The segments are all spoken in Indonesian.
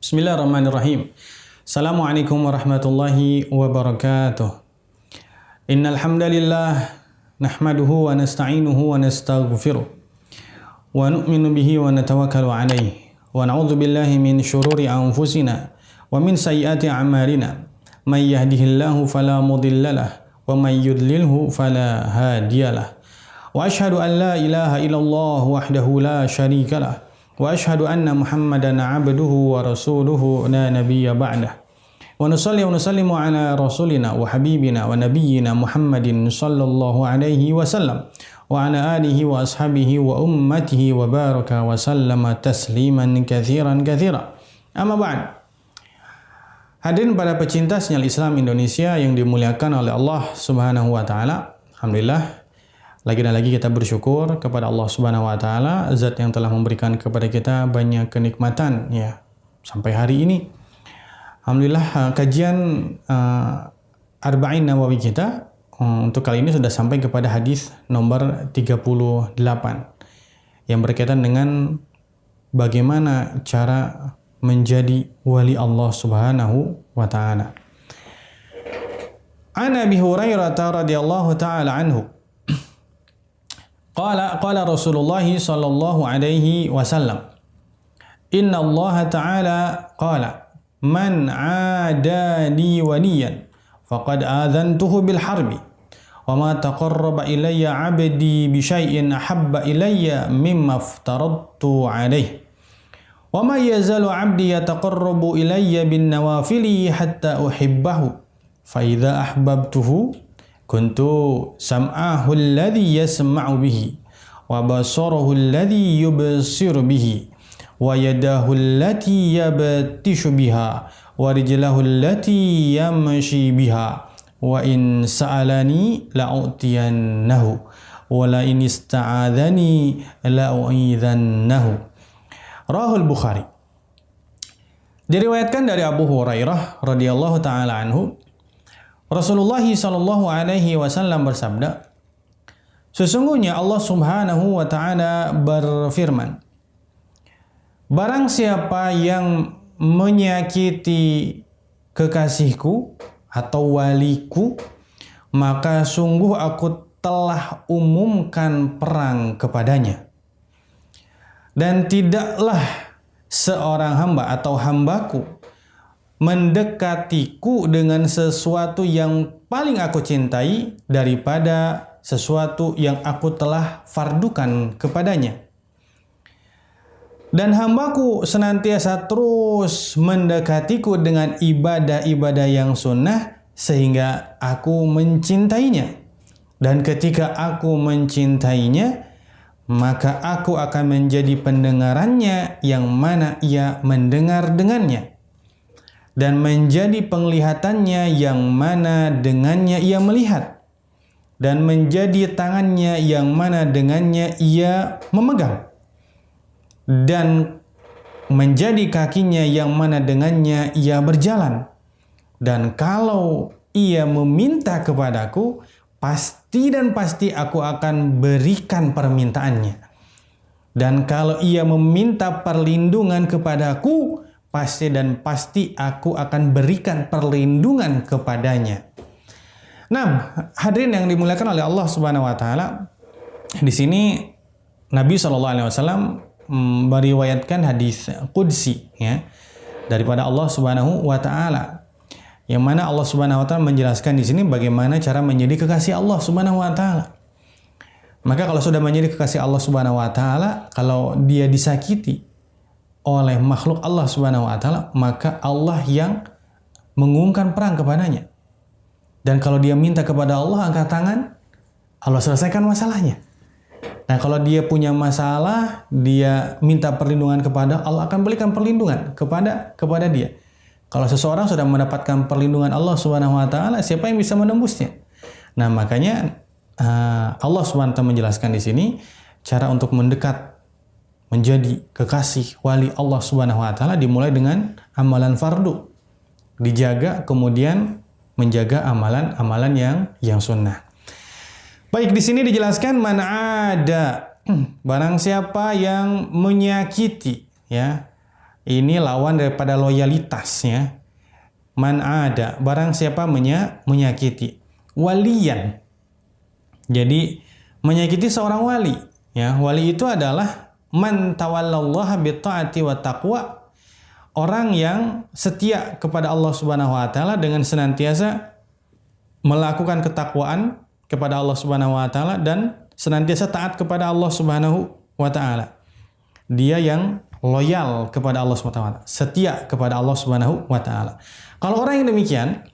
Bismillahirrahmanirrahim. Assalamualaikum warahmatullahi wabarakatuh. Innal hamdalillah nahmaduhu wa nasta'inuhu wa nastaghfiruh wa nu'minu bihi wa natawakkalu alayhi wa na'udzu billahi min syururi anfusina wa min sayyiati a'malina. May yahdihillahu fala mudilla lahu wa may yudlilhu fala hadiyalah. Wa asyhadu an la ilaha illallah wahdahu la syarika lahu wa asyhadu anna Muhammadan 'abduhu wa rasuluhu la nabiyya ba'dah. Wa nusalli wa nusallimu ala rasulina wa habibina wa nabiyyina Muhammadin sallallahu alaihi wasallam wa ala alihi wa ashabihi wa ummatihi wa baraka wa sallama tasliman katsiran katsira. Amma ba'd. Hadirin para pecinta sinyal Islam Indonesia yang dimuliakan oleh Allah Subhanahu wa taala. Alhamdulillah, lagi dan lagi kita bersyukur kepada Allah Subhanahu wa taala, zat yang telah memberikan kepada kita banyak kenikmatan ya sampai hari ini. Alhamdulillah, kajian Arba'in Nawawi kita untuk kali ini sudah sampai kepada hadis nomor 38 yang berkaitan dengan bagaimana cara menjadi wali Allah Subhanahu wa taala. An Abi Hurairah radhiyallahu taala anhu qala Rasulullah sallallahu alaihi wasallam, inna Allah ta'ala qala man 'adani waliyan faqad adhantuhu bil harbi wa ma taqarraba ilayya 'abdi bi syai'in ahabba ilayya mimma aftaradtu 'alaihi wa ma yazalu 'abdi yataqarrabu ilayya bin nawafili hatta uhibbahu fa idza ahbabtuhu kuntu sam'ahu alladhi yasma'u bihi wa basarahu alladhi yubsiru bihi wa yadahu allati yabtishu biha wa rijlahu allati yamshi biha wa in sa'alani la'utiyannahu wa la in ista'adhani la'u'idhannahu. Rahul Bukhari. Diriwayatkan dari Abu Hurairah radhiyallahu taala anhu, Rasulullah sallallahu alaihi wasallam bersabda, sesungguhnya Allah Subhanahu wa taala berfirman, barang siapa yang menyakiti kekasihku atau waliku, maka sungguh aku telah umumkan perang kepadanya. Dan tidaklah seorang hamba atau hambaku mendekatiku dengan sesuatu yang paling aku cintai daripada sesuatu yang aku telah fardukan kepadanya. Dan hambaku senantiasa terus mendekatiku dengan ibadah-ibadah yang sunnah sehingga aku mencintainya. Dan ketika aku mencintainya, maka aku akan menjadi pendengarannya yang mana ia mendengar dengannya, dan menjadi penglihatannya yang mana dengannya ia melihat, dan menjadi tangannya yang mana dengannya ia memegang, dan menjadi kakinya yang mana dengannya ia berjalan. Dan kalau ia meminta kepadaku, pasti dan pasti aku akan berikan permintaannya. Dan kalau ia meminta perlindungan kepadaku, pasti dan pasti aku akan berikan perlindungan kepadanya. Nah, hadirin yang dimuliakan oleh Allah Subhanahu wa taala, di sini Nabi sallallahu alaihi wasallam meriwayatkan hadis qudsi ya daripada Allah Subhanahu wa taala, yang mana Allah Subhanahu wa taala menjelaskan di sini bagaimana cara menjadi kekasih Allah Subhanahu wa taala. Maka kalau sudah menjadi kekasih Allah Subhanahu wa taala, kalau dia disakiti oleh makhluk Allah Subhanahu wa taala, maka Allah yang mengumumkan perang kepadanya. Dan kalau dia minta kepada Allah, angkat tangan, Allah selesaikan masalahnya. Nah, kalau dia punya masalah, dia minta perlindungan kepada Allah, akan berikan perlindungan kepada dia. Kalau seseorang sudah mendapatkan perlindungan Allah Subhanahu wa taala, siapa yang bisa menembusnya? Nah, makanya Allah Subhanahu wa taala menjelaskan di sini cara untuk mendekat menjadi kekasih wali Allah Subhanahu wa taala dimulai dengan amalan fardu. Dijaga, kemudian menjaga amalan-amalan yang sunnah. Baik, di sini dijelaskan man ada, barang siapa yang menyakiti ya Ini lawan daripada loyalitasnya. Man ada, barang siapa menyakiti. Waliyan. Jadi menyakiti seorang wali. Ya, wali itu adalah man tawallallaha bitta'ati wa taqwa. Orang yang setia kepada Allah Subhanahu wa taala dengan senantiasa melakukan ketakwaan kepada Allah Subhanahu wa taala dan senantiasa taat kepada Allah Subhanahu wa taala. Dia yang loyal kepada Allah Subhanahu wa taala, setia kepada Allah Subhanahu wa taala. Kalau orang yang demikian,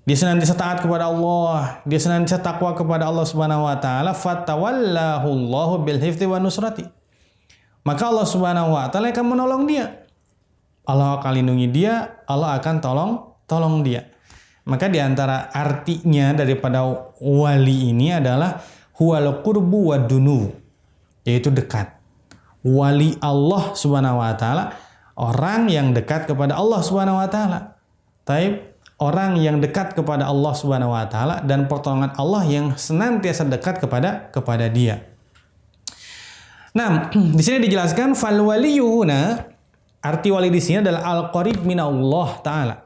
dia senantiasa taat kepada Allah, dia senantiasa takwa kepada Allah Subhanahu wa taala, fatawallahu Allahu bil hifdzi wa nusrati. Maka Allah Subhanahu wa taala akan menolong dia. Allah akan lindungi dia, Allah akan tolong dia. Maka di antara artinya daripada wali ini adalah huwal qurbu wad dunu, yaitu dekat. Wali Allah Subhanahu wa taala, orang yang dekat kepada Allah Subhanahu wa taala. Taib, orang yang dekat kepada Allah Subhanahu wa taala dan pertolongan Allah yang senantiasa dekat kepada dia. Nah, di sini dijelaskan fal waliyuna, arti wali di sini adalah al-qarib minallah taala.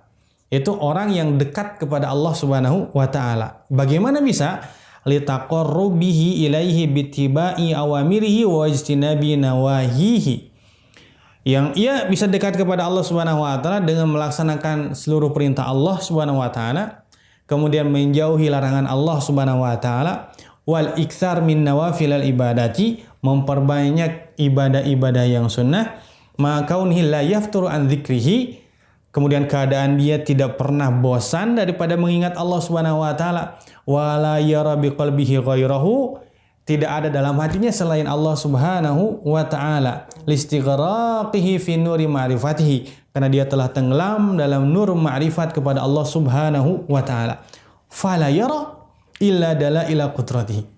Itu orang yang dekat kepada Allah Subhanahu wa taala. Bagaimana bisa? Litaqarrubihi ilaihi bittiba'i awamirihi wa ijtinabi nawahihi. Yang ia bisa dekat kepada Allah Subhanahu wa taala dengan melaksanakan seluruh perintah Allah Subhanahu wa taala, kemudian menjauhi larangan Allah Subhanahu wa taala, wal iktsar min nawafilal ibadati, memperbanyak ibadah-ibadah yang sunnah, maka kaunihi la yafturu an dzikrihi, kemudian keadaan dia tidak pernah bosan daripada mengingat Allah Subhanahu wa taala, wala yara biqalbihi ghairahu, tidak ada dalam hatinya selain Allah Subhanahu wa taala, listighraqihi fi nuri ma'rifatihi, karena dia telah tenggelam dalam nur ma'rifat kepada Allah Subhanahu wa taala. Fala yara illa dalaila qudratihi.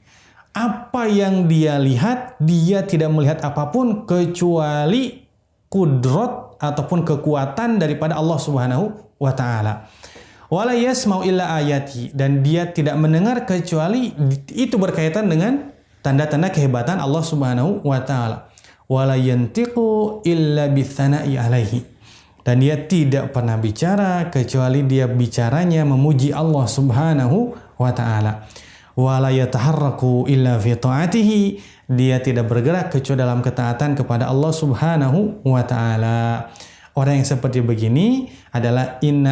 Apa yang dia lihat, dia tidak melihat apapun kecuali kudrat ataupun kekuatan daripada Allah Subhanahu wa taala. Wala yasma'u illa ayati, dan dia tidak mendengar kecuali itu berkaitan dengan tanda-tanda kehebatan Allah Subhanahu wa taala. Wala yantiqu illa bitsana'i alaihi, dan dia tidak pernah bicara kecuali dia bicaranya memuji Allah Subhanahu wa taala. Wala yataharraku illa fi ta'atihi, dia tidak bergerak kecuali dalam ketaatan kepada Allah Subhanahu wa taala. Orang yang seperti begini adalah in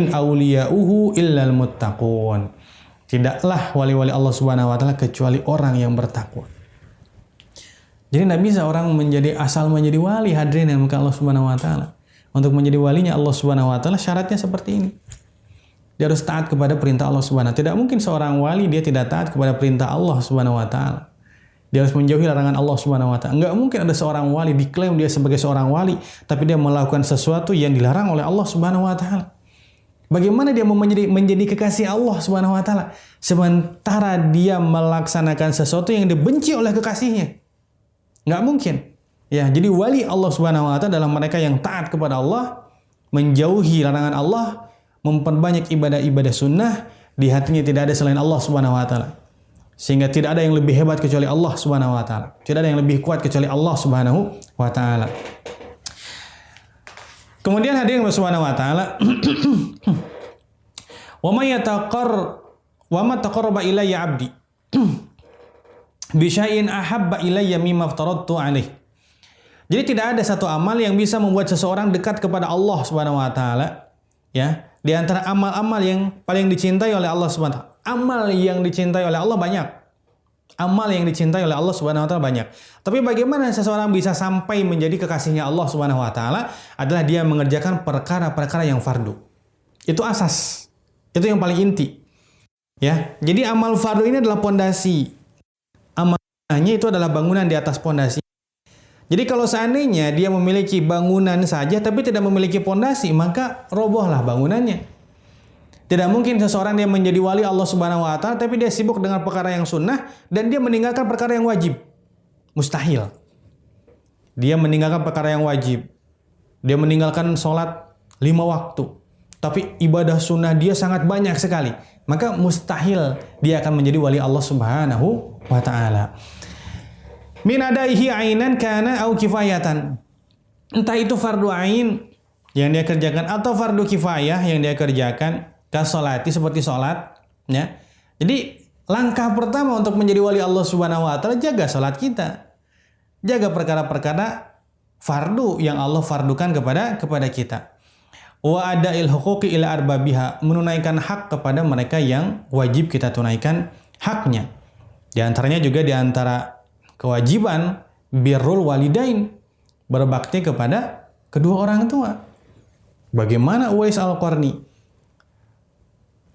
auliya'uhu illal muttaqun. Tidaklah wali-wali Allah Subhanahu wa taala kecuali orang yang bertakwa. Jadi tidak bisa orang asal menjadi wali, hadirin yang Allah Subhanahu wa taala. Untuk menjadi walinya Allah Subhanahu wa taala syaratnya seperti ini. Dia harus taat kepada perintah Allah Subhanahu wa taala. Tidak mungkin seorang wali dia tidak taat kepada perintah Allah Subhanahu wa taala. Dia harus menjauhi larangan Allah Subhanahu wa taala. Enggak mungkin ada seorang wali diklaim dia sebagai seorang wali tapi dia melakukan sesuatu yang dilarang oleh Allah Subhanahu wa taala. Bagaimana dia mau menjadi kekasih Allah Subhanahu wa taala sementara dia melaksanakan sesuatu yang dibenci oleh kekasihnya? Enggak mungkin. Ya, jadi wali Allah Subhanahu wa taala adalah mereka yang taat kepada Allah, menjauhi larangan Allah, memperbanyak ibadah-ibadah sunnah, di hatinya tidak ada selain Allah Subhanahu wa taala. Sehingga tidak ada yang lebih hebat kecuali Allah Subhanahu wa taala. Tidak ada yang lebih kuat kecuali Allah Subhanahu wa taala. Kemudian hadirin Subhanahu wa taala, wa ma taqarraba ilayya 'abdi bi syai'in ahabba ilayya mimma aftaradtu 'alaihi. Jadi tidak ada satu amal yang bisa membuat seseorang dekat kepada Allah Subhanahu wa taala, ya. Di antara amal-amal yang paling dicintai oleh Allah Subhanahu wa taala. Amal yang dicintai oleh Allah banyak. Amal yang dicintai oleh Allah Subhanahu wa taala banyak. Tapi bagaimana seseorang bisa sampai menjadi kekasihnya Allah Subhanahu wa taala adalah dia mengerjakan perkara-perkara yang fardu. Itu asas. Itu yang paling inti. Ya. Jadi amal fardu ini adalah pondasi. Amalnya itu adalah bangunan di atas pondasi. Jadi kalau seandainya dia memiliki bangunan saja tapi tidak memiliki pondasi, maka robohlah bangunannya. Tidak mungkin seseorang yang menjadi wali Allah Subhanahu wa taala tapi dia sibuk dengan perkara yang sunnah dan dia meninggalkan perkara yang wajib. Mustahil. Dia meninggalkan perkara yang wajib. Dia meninggalkan sholat 5 waktu. Tapi ibadah sunnah dia sangat banyak sekali. Maka mustahil dia akan menjadi wali Allah Subhanahu wa taala. Min adaihi ainan kana au kifayatan. Entah itu fardu ain yang dia kerjakan atau fardu kifayah yang dia kerjakan, kasolati seperti sholat, ya. Jadi langkah pertama untuk menjadi wali Allah Subhanahu wa taala, jaga sholat kita. Jaga perkara-perkara fardu yang Allah fardukan kepada kita. Wa ada'il huquqi ila arbabiha, menunaikan hak kepada mereka yang wajib kita tunaikan haknya. Di antaranya juga di antara kewajiban birrul walidain, berbakti kepada kedua orang tua. Bagaimana Uwais Al-Qarni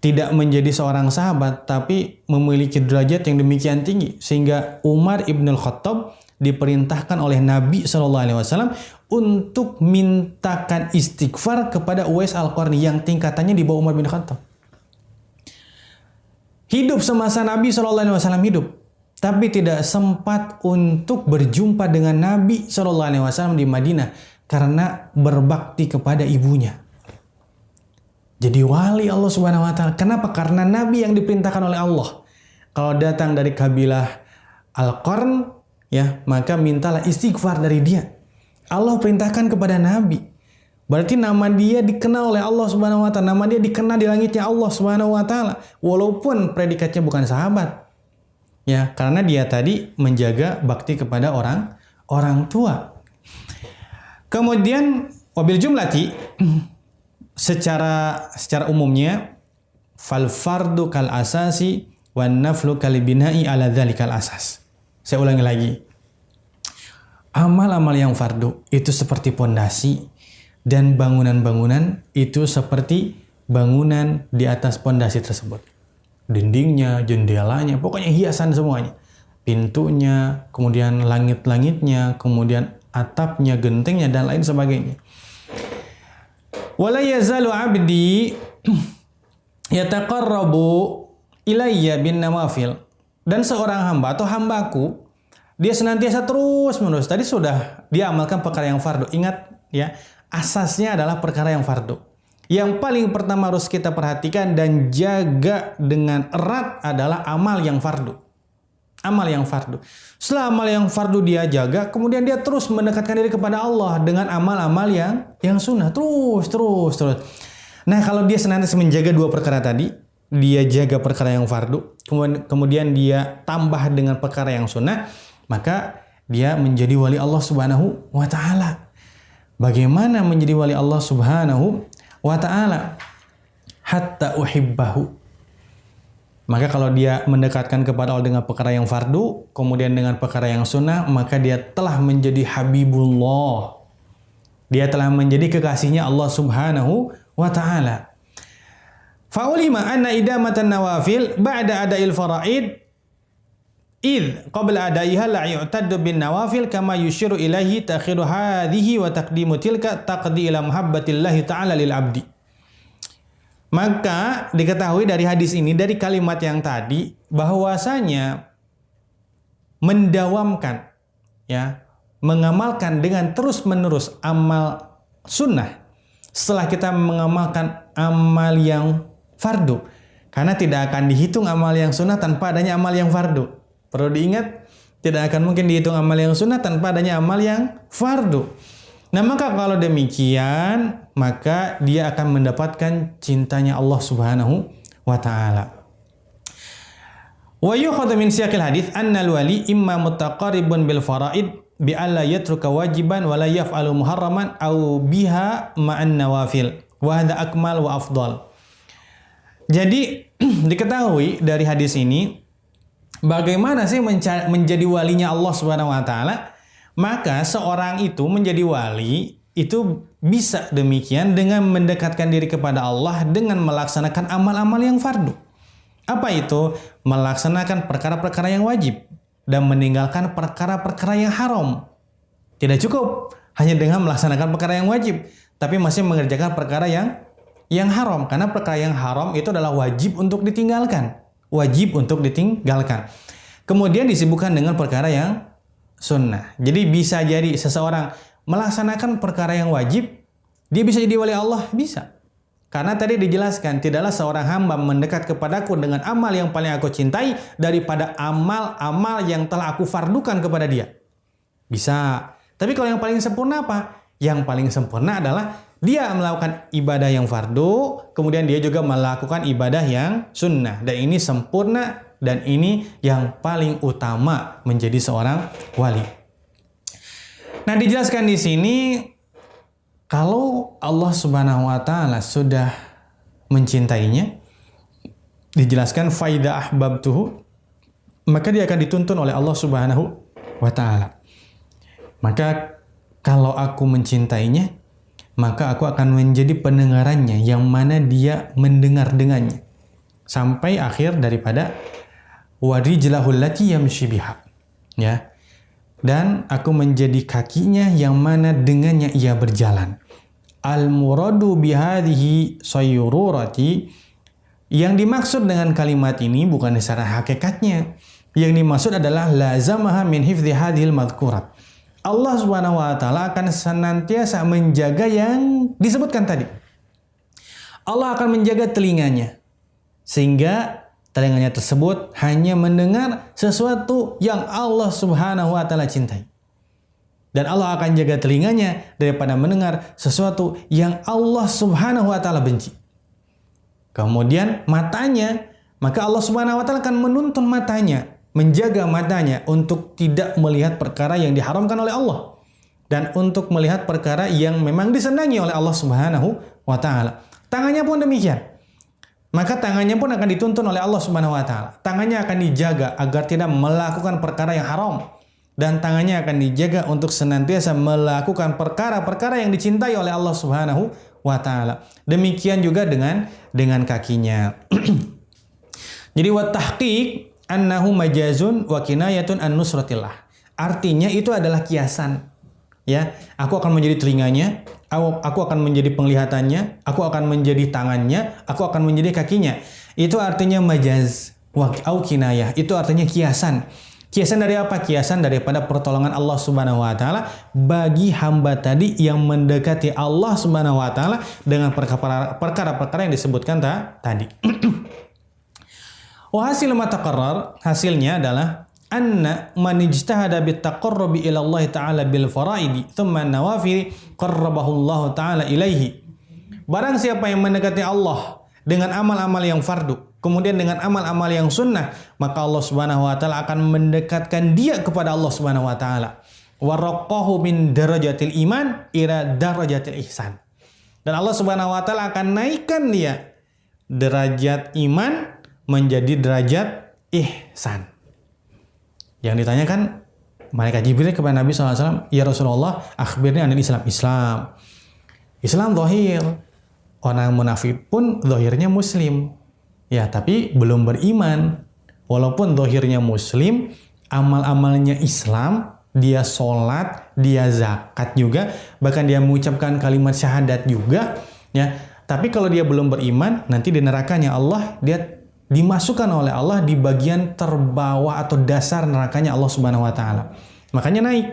tidak menjadi seorang sahabat tapi memiliki derajat yang demikian tinggi sehingga Umar ibn al-Khattab diperintahkan oleh Nabi SAW untuk mintakan istighfar kepada Uwais Al-Qarni yang tingkatannya di bawah Umar bin Khattab. Hidup semasa Nabi SAW hidup, tapi tidak sempat untuk berjumpa dengan Nabi SAW di Madinah karena berbakti kepada ibunya. Jadi wali Allah Subhanahu wa taala. Kenapa? Karena Nabi yang diperintahkan oleh Allah. Kalau datang dari kabilah Al-Qarn, ya, maka mintalah istighfar dari dia. Allah perintahkan kepada Nabi. Berarti nama dia dikenal oleh Allah Subhanahu wa taala. Nama dia dikenal di langitnya Allah Subhanahu wa taala. Walaupun predikatnya bukan sahabat. Ya, karena dia tadi menjaga bakti kepada orang tua. Kemudian wabil jumlati secara umumnya fal fardu kal asasi wan naflu kal bina'i ala dzalikal asas. Saya ulangi lagi. Amal-amal yang fardu itu seperti pondasi dan bangunan-bangunan itu seperti bangunan di atas pondasi tersebut. Dindingnya, jendelanya, pokoknya hiasan semuanya. Pintunya, kemudian langit-langitnya, kemudian atapnya, gentengnya dan lain sebagainya. Wala yazalu 'abdi yataqarrabu ilayya bin nawafil. Dan seorang hamba atau hambaku, dia senantiasa terus-menerus. Tadi sudah dia amalkan perkara yang fardu. Ingat ya, asasnya adalah perkara yang fardu. Yang paling pertama harus kita perhatikan dan jaga dengan erat adalah amal yang fardu. Amal yang fardu. Setelah amal yang fardu dia jaga, kemudian dia terus mendekatkan diri kepada Allah dengan amal-amal yang sunnah. Terus. Nah, kalau dia senantiasa menjaga dua perkara tadi, dia jaga perkara yang fardu, kemudian dia tambah dengan perkara yang sunnah, maka dia menjadi wali Allah Subhanahu wa taala. Bagaimana menjadi wali Allah Subhanahu wa taala? Hatta uhibbahu. Maka kalau dia mendekatkan kepada Allah dengan perkara yang fardu, kemudian dengan perkara yang sunnah, maka dia telah menjadi Habibullah. Dia telah menjadi kekasihnya Allah Subhanahu wa ta'ala. Fa'ulima anna idamatan nawafil ba'da ada'il fara'id idh qabla ada'iha la yu'taddu bin nawafil kama yushiru ilahi takhiru hadhihi wa taqdimu tilka taqdi ila muhabbatillahi ta'ala lil abdi. Maka diketahui dari hadis ini, dari kalimat yang tadi, bahwasanya mendawamkan, ya, mengamalkan dengan terus-menerus amal sunnah setelah kita mengamalkan amal yang fardu. Karena tidak akan dihitung amal yang sunnah tanpa adanya amal yang fardu. Perlu diingat, tidak akan mungkin dihitung amal yang sunnah tanpa adanya amal yang fardu. Nah, maka kalau demikian, maka dia akan mendapatkan cintanya Allah Subhanahu wa ta'ala. Wa yukhadhu min siyaqil hadits anna al-wali imma mutaqarribun bil faraid bi alla yatruka wajiban wa la yaf'alu muharraman aw biha ma'an nawafil wa hadha akmal wa afdal. Jadi diketahui dari hadis ini bagaimana sih menjadi walinya Allah Subhanahu wa taala? Maka seorang itu menjadi wali itu bisa demikian dengan mendekatkan diri kepada Allah dengan melaksanakan amal-amal yang fardu. Apa itu? Melaksanakan perkara-perkara yang wajib dan meninggalkan perkara-perkara yang haram. Tidak cukup hanya dengan melaksanakan perkara yang wajib, tapi masih mengerjakan perkara yang haram. Karena perkara yang haram itu adalah wajib untuk ditinggalkan. Wajib untuk ditinggalkan. Kemudian disibukkan dengan perkara yang sunnah. Jadi bisa jadi seseorang melaksanakan perkara yang wajib, dia bisa jadi wali Allah? Bisa. Karena tadi dijelaskan, tidaklah seorang hamba mendekat kepadaku dengan amal yang paling aku cintai daripada amal-amal yang telah aku fardukan kepada dia. Bisa. Tapi kalau yang paling sempurna apa? Yang paling sempurna adalah dia melakukan ibadah yang fardu, kemudian dia juga melakukan ibadah yang sunnah. Dan ini sempurna dan ini yang paling utama menjadi seorang wali. Nah, dijelaskan di sini kalau Allah Subhanahu wa taala sudah mencintainya, dijelaskan faida ahbabtuhu, maka dia akan dituntun oleh Allah Subhanahu wa taala. Maka kalau aku mencintainya, maka aku akan menjadi pendengarannya yang mana dia mendengar dengannya. Sampai akhir daripada warijlahul lati yamshi biha. Ya. Dan aku menjadi kakinya yang mana dengannya ia berjalan. Al-muradu bihadhihi sayyururati, yang dimaksud dengan kalimat ini bukan secara hakikatnya. Yang dimaksud adalah lazamaha min hifdhi hadhil madhkurat. Allah Subhanahu wa taala akan senantiasa menjaga yang disebutkan tadi. Allah akan menjaga telinganya sehingga telinganya tersebut hanya mendengar sesuatu yang Allah Subhanahu wa taala cintai. Dan Allah akan jaga telinganya daripada mendengar sesuatu yang Allah Subhanahu wa taala benci. Kemudian matanya, maka Allah Subhanahu wa taala akan menuntun matanya, menjaga matanya untuk tidak melihat perkara yang diharamkan oleh Allah dan untuk melihat perkara yang memang disenangi oleh Allah Subhanahu wa taala. Tangannya pun demikian. Maka tangannya pun akan dituntun oleh Allah Subhanahu wa taala. Tangannya akan dijaga agar tidak melakukan perkara yang haram dan tangannya akan dijaga untuk senantiasa melakukan perkara-perkara yang dicintai oleh Allah Subhanahu wa taala. Demikian juga dengan kakinya. Jadi wa tahqiq annahu majazun wa kinayatun an nusratillah. Artinya itu adalah kiasan. Ya, aku akan menjadi telinganya, aku akan menjadi penglihatannya, aku akan menjadi tangannya, aku akan menjadi kakinya. Itu artinya majaz au kinayah. Itu artinya kiasan. Kiasan dari apa? Kiasan daripada pertolongan Allah Subhanahu wa taala bagi hamba tadi yang mendekati Allah Subhanahu wa taala dengan perkara-perkara yang disebutkan tadi. Hasil ma taqarrar, hasilnya adalah anna man ijtahada bit taqarrubi ila Allah taala bil faraidi thumma nawafil qarrabahu Allah taala ilaihi. Barang siapa yang mendekati Allah dengan amal-amal yang fardu, kemudian dengan amal-amal yang sunnah, maka Allah Subhanahu wa taala akan mendekatkan dia kepada Allah Subhanahu wa taala. Wa raqqahu min darajatil iman ila darajatil ihsan. Dan Allah Subhanahu wa taala akan naikkan dia derajat iman menjadi derajat ihsan. Yang ditanyakan malaikat Jibril kepada Nabi SAW, ya Rasulullah, akhbirni anil Islam. Islam zahir. Orang munafik pun zahirnya muslim. Ya, tapi belum beriman. Walaupun zahirnya muslim, amal-amalnya Islam, dia sholat, dia zakat juga, bahkan dia mengucapkan kalimat syahadat juga. Ya, tapi kalau dia belum beriman, nanti di nerakanya Allah, dia dimasukkan oleh Allah di bagian terbawah atau dasar nerakanya Allah Subhanahu wa taala. Makanya naik.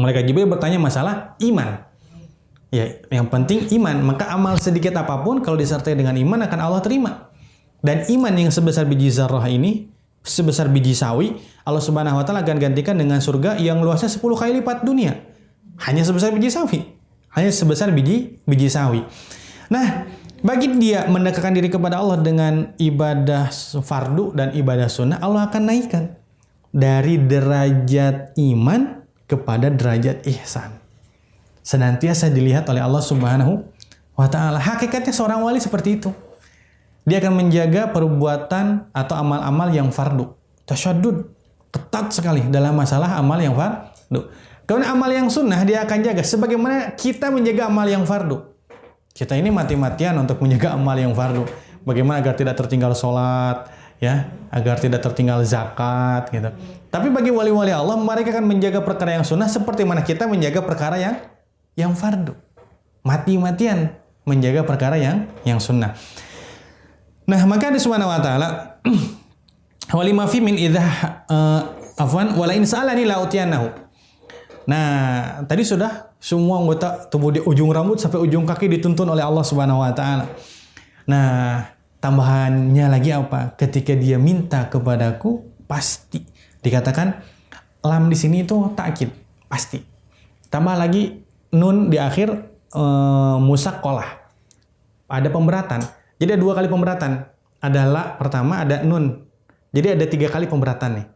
Malaikat Jibril bertanya masalah iman. Ya, yang penting iman. Maka amal sedikit apapun kalau disertai dengan iman akan Allah terima. Dan iman yang sebesar biji zarrah ini, sebesar biji sawi, Allah Subhanahu wa taala akan gantikan dengan surga yang luasnya 10 kali lipat dunia. Hanya sebesar biji sawi. Hanya sebesar biji sawi. Nah, bagi dia mendekatkan diri kepada Allah dengan ibadah fardu dan ibadah sunnah, Allah akan naikkan dari derajat iman kepada derajat ihsan. Senantiasa dilihat oleh Allah Subhanahu wa taala. Hakikatnya seorang wali seperti itu. Dia akan menjaga perbuatan atau amal-amal yang fardu. Tasyaddud, ketat sekali dalam masalah amal yang fardu. Kemudian amal yang sunnah dia akan jaga sebagaimana kita menjaga amal yang fardu. Kita ini mati-matian untuk menjaga amal yang fardu. Bagaimana agar tidak tertinggal sholat, ya, agar tidak tertinggal zakat, gitu. Tapi bagi wali-wali Allah, mereka akan menjaga perkara yang sunnah seperti mana kita menjaga perkara yang fardu. Mati-matian menjaga perkara yang sunnah. Nah, maka Allah Subhanahu wa taala walima fi min idzah wala in sa'alani la utiyanahu. Nah, tadi sudah semua anggota tubuh di ujung rambut sampai ujung kaki dituntun oleh Allah Subhanahu wa taala. Nah, tambahannya lagi apa? Ketika dia minta kepadaku, pasti dikatakan lam di sini itu takkid, pasti. Tambah lagi nun di akhir musaqalah. Ada pemberatan. Jadi ada 2 kali pemberatan. Ada la pertama, ada nun. Jadi ada 3 kali pemberatan nih.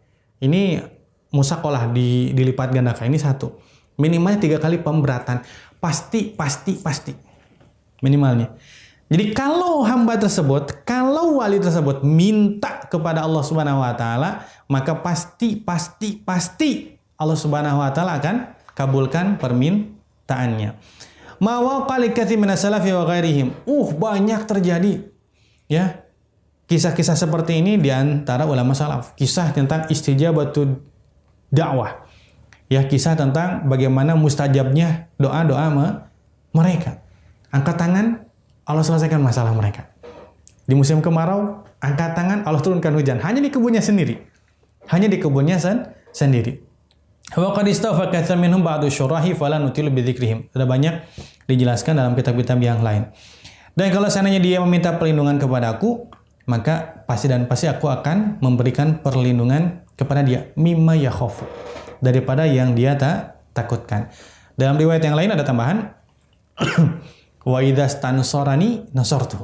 Ini musaqalah dilipat gandakan, ini 1. Minimalnya 3 kali pemberatan. Pasti. Minimalnya. Jadi kalau hamba tersebut, kalau wali tersebut minta kepada Allah Subhanahu wa taala, maka pasti Allah Subhanahu wa taala akan kabulkan permintaannya. Ma waqali katsir minas salafi wa ghairihim. Banyak terjadi ya. Kisah-kisah seperti ini di antara ulama salaf. Kisah tentang istijabatud dakwah. Ya, kisah tentang bagaimana mustajabnya doa-doa mereka. Angkat tangan, Allah selesaikan masalah mereka. Di musim kemarau, angkat tangan, Allah turunkan hujan. Hanya di kebunnya sendiri. Wa qad istafa katsir minhum ba'du syurahi fala nutilu bi dzikrihim. Sudah banyak dijelaskan dalam kitab-kitab yang lain. Dan kalau seandainya dia meminta perlindungan kepadaku, maka pasti aku akan memberikan perlindungan kepada dia, mimma yakhafu, daripada yang dia takutkan. Dalam riwayat yang lain ada tambahan wa idza stansorani nasortu.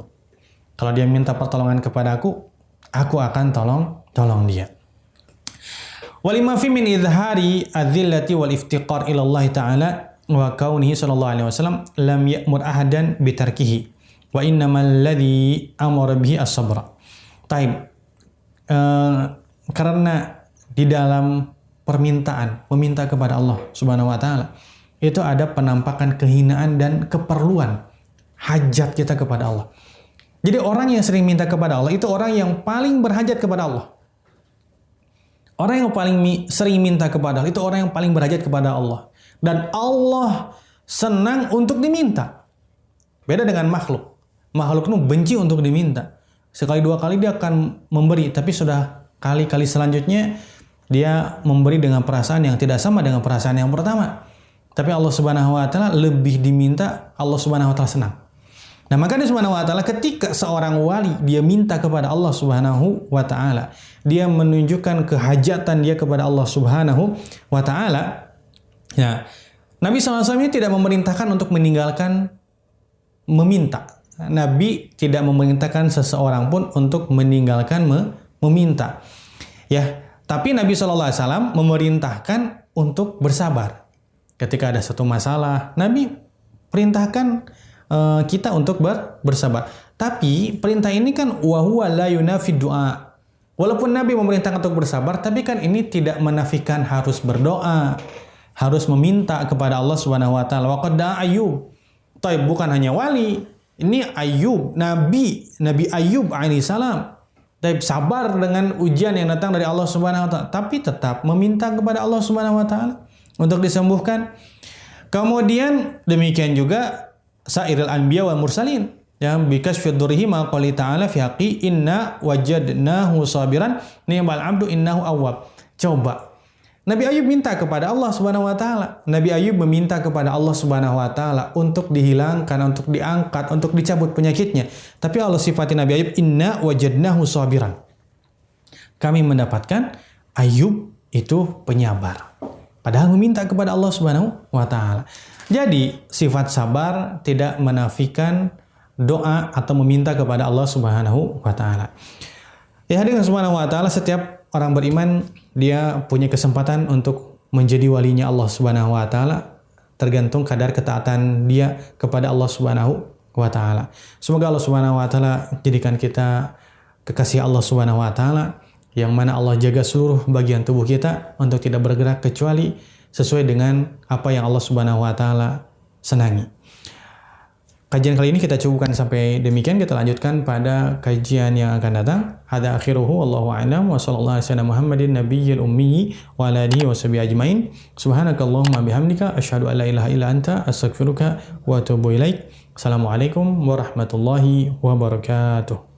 Kalau dia minta pertolongan kepada aku akan tolong dia. Walima fi min izhari adzillati wal iftiqar ila Allah taala wa kaunihi sallallahu alaihi wasallam lam ya'mur ahadan bitarkihi wa innamal ladzi amara bihi as-sabra. Taib. Karena di dalam permintaan, meminta kepada Allah Subhanahu wa taala, itu ada penampakan kehinaan dan keperluan hajat kita kepada Allah. Jadi orang yang sering minta kepada Allah itu orang yang paling berhajat kepada Allah. Orang yang paling sering minta kepada Allah itu orang yang paling berhajat kepada Allah. Dan Allah senang untuk diminta. Beda dengan makhluk. Makhluk itu benci untuk diminta. Sekali 2 kali dia akan memberi, tapi sudah kali-kali selanjutnya dia memberi dengan perasaan yang tidak sama dengan perasaan yang pertama. Tapi Allah Subhanahu wa taala lebih diminta, Allah Subhanahu wa taala senang. Nah, maka dia Subhanahu wa taala ketika seorang wali dia minta kepada Allah Subhanahu wa taala, dia menunjukkan kehajatan dia kepada Allah Subhanahu wa taala. Ya. Nabi SAW ini tidak memerintahkan untuk meninggalkan meminta. Nabi tidak memerintahkan seseorang pun untuk meninggalkan meminta. Ya, tapi Nabi SAW memerintahkan untuk bersabar. Ketika ada satu masalah, Nabi perintahkan kita untuk bersabar. Tapi perintah ini kan wa huwa la yunafi du'a. Walaupun Nabi memerintahkan untuk bersabar, tapi kan ini tidak menafikan harus berdoa, harus meminta kepada Allah Subhanahu wa taala. Wa qad Ayyub. Taib, bukan hanya wali, ini Ayyub, Nabi Ayyub alaihissalam. Taib, sabar dengan ujian yang datang dari Allah Subhanahu wa taala, tapi tetap meminta kepada Allah Subhanahu wa taala untuk disembuhkan. Kemudian demikian juga sairil anbiya wal mursalin, ya, bikas fi dzurrihi ma qali ta'ala fi haqqi inna wajadnahu sabiran ni'mal 'abdu innahu awwab. Coba Nabi Ayyub minta kepada Allah Subhanahu wa taala. Nabi Ayyub meminta kepada Allah Subhanahu wa taala untuk dihilangkan, untuk diangkat, untuk dicabut penyakitnya. Tapi Allah sifati Nabi Ayyub, inna wajadnahu sabiran. Kami mendapatkan Ayyub itu penyabar. Padahal meminta kepada Allah Subhanahu wa taala. Jadi, sifat sabar tidak menafikan doa atau meminta kepada Allah Subhanahu wa taala. Ya, hadirin Subhanahu wa taala, setiap orang beriman dia punya kesempatan untuk menjadi walinya Allah Subhanahu wa taala, tergantung kadar ketaatan dia kepada Allah Subhanahu wa taala. Semoga Allah Subhanahu wa taala jadikan kita kekasih Allah Subhanahu wa taala, yang mana Allah jaga seluruh bagian tubuh kita untuk tidak bergerak kecuali sesuai dengan apa yang Allah Subhanahu wa taala senangi. Kajian kali ini kita cukupkan sampai demikian. Kita lanjutkan pada kajian yang akan datang. Hadza akhiruhu wallahu a'lam wa sallallahu alaihi wasallam Muhammadin nabiyil ummi wa ala alihi washabihi ajmain. Subhanakallahumma bihamdika asyhadu an la ilaha illa anta astaghfiruka wa atubu ilaik. Assalamualaikum warahmatullahi wabarakatuh.